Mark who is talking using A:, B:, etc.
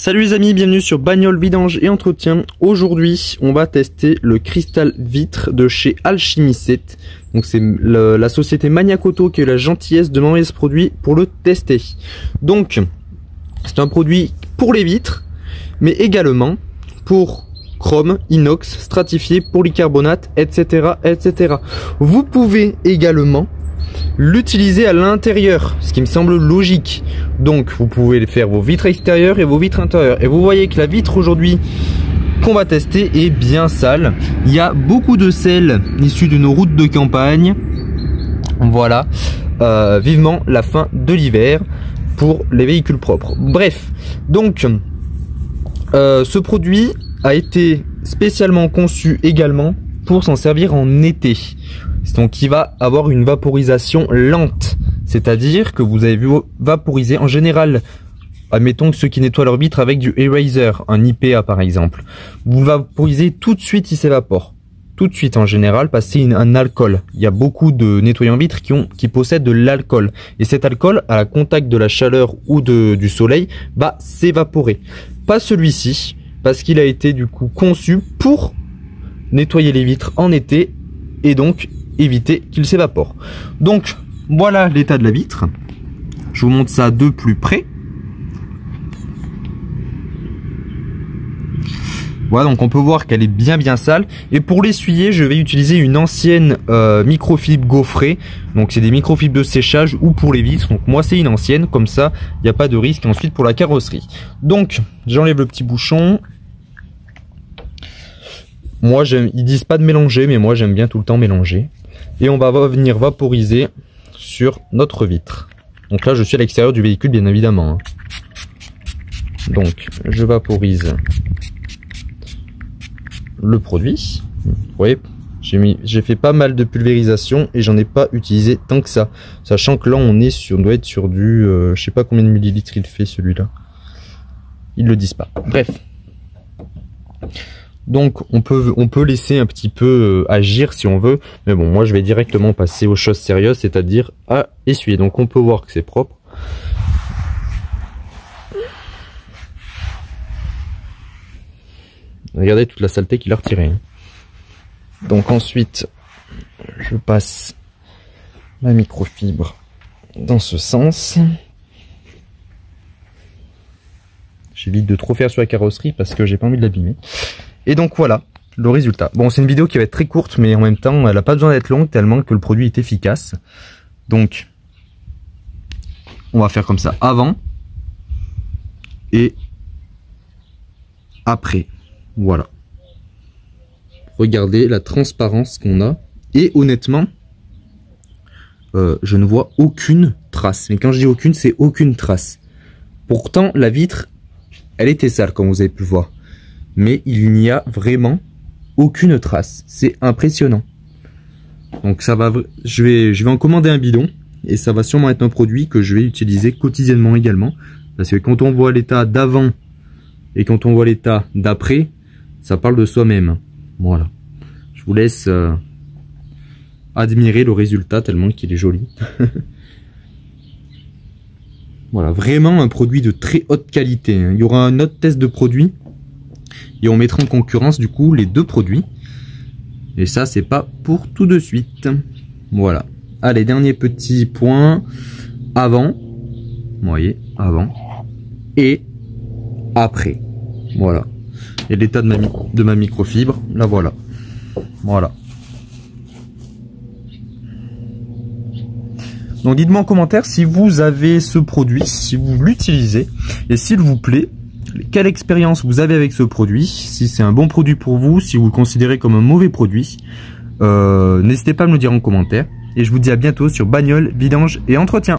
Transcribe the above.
A: Salut les amis, bienvenue sur Bagnole, Vidange et Entretien. Aujourd'hui, on va tester le cristal vitre de chez Alchimie 7. Donc c'est la société Maniacoto qui a eu la gentillesse de m'envoyer ce produit pour le tester. Donc, c'est un produit pour les vitres, mais également pour chrome, inox, stratifié, polycarbonate, etc., etc. Vous pouvez également l'utiliser à l'intérieur, ce qui me semble logique. Donc vous pouvez faire vos vitres extérieures et vos vitres intérieures. Et vous voyez que la vitre aujourd'hui qu'on va tester est bien sale. Il y a beaucoup de sel issu de nos routes de campagne. Voilà, vivement la fin de l'hiver pour les véhicules propres. Bref, donc ce produit a été spécialement conçu également pour s'en servir en été. Donc il va avoir une vaporisation lente, c'est-à-dire que vous avez vu vaporiser en général, admettons que ceux qui nettoient leur vitre avec du eraser, un IPA par exemple, vous vaporisez tout de suite, il s'évapore. Tout de suite en général, parce que c'est un alcool. Il y a beaucoup de nettoyants vitres qui possèdent de l'alcool. Et cet alcool, à la contact de la chaleur ou du soleil, va s'évaporer. Pas celui-ci, parce qu'il a été du coup conçu pour nettoyer les vitres en été et donc éviter qu'il s'évapore. Donc voilà l'état de la vitre. Je vous montre ça de plus près. Voilà, donc on peut voir qu'elle est bien sale. Et pour l'essuyer, je vais utiliser une ancienne microfibre gaufrée. Donc c'est des microfibres de séchage ou pour les vitres. Donc moi c'est une ancienne, comme ça il n'y a pas de risque ensuite pour la carrosserie. Donc j'enlève le petit bouchon. Moi ils disent pas de mélanger, mais moi j'aime bien tout le temps mélanger. Et on va venir vaporiser sur notre vitre. Donc là je suis à l'extérieur du véhicule bien évidemment. Donc je vaporise le produit. Vous voyez, j'ai fait pas mal de pulvérisation et j'en ai pas utilisé tant que ça. Sachant que là on doit être sur du je sais pas combien de millilitres il fait celui-là. Ils le disent pas. Bref. Donc on peut laisser un petit peu agir si on veut, mais bon moi je vais directement passer aux choses sérieuses, c'est-à-dire à essuyer. Donc on peut voir que c'est propre. Regardez toute la saleté qu'il a retirée. Donc ensuite je passe la microfibre dans ce sens. J'évite de trop faire sur la carrosserie parce que j'ai pas envie de l'abîmer. Et donc voilà le résultat. Bon, c'est une vidéo qui va être très courte, mais en même temps elle n'a pas besoin d'être longue tellement que le produit est efficace. Donc on va faire comme ça, avant et après. Voilà, regardez la transparence qu'on a. Et honnêtement je ne vois aucune trace. Mais quand je dis aucune, c'est aucune trace. Pourtant la vitre elle était sale comme vous avez pu voir, mais il n'y a vraiment aucune trace. C'est impressionnant. Donc ça va, je vais en commander un bidon et ça va sûrement être un produit que je vais utiliser quotidiennement également, parce que quand on voit l'état d'avant et quand on voit l'état d'après, ça parle de soi-même. Voilà, je vous laisse admirer le résultat tellement qu'il est joli. Voilà, vraiment un produit de très haute qualité. Il y aura un autre test de produit et on mettra en concurrence du coup les deux produits. Et ça c'est pas pour tout de suite. Voilà. Allez, dernier petit point. Avant, vous voyez, avant et après. Voilà. Et l'état de ma microfibre, là voilà. Voilà. Donc dites-moi en commentaire si vous avez ce produit, si vous l'utilisez et s'il vous plaît, quelle expérience vous avez avec ce produit, si c'est un bon produit pour vous, si vous le considérez comme un mauvais produit. N'hésitez pas à me le dire en commentaire et je vous dis à bientôt sur Bagnole, Vidange et Entretien.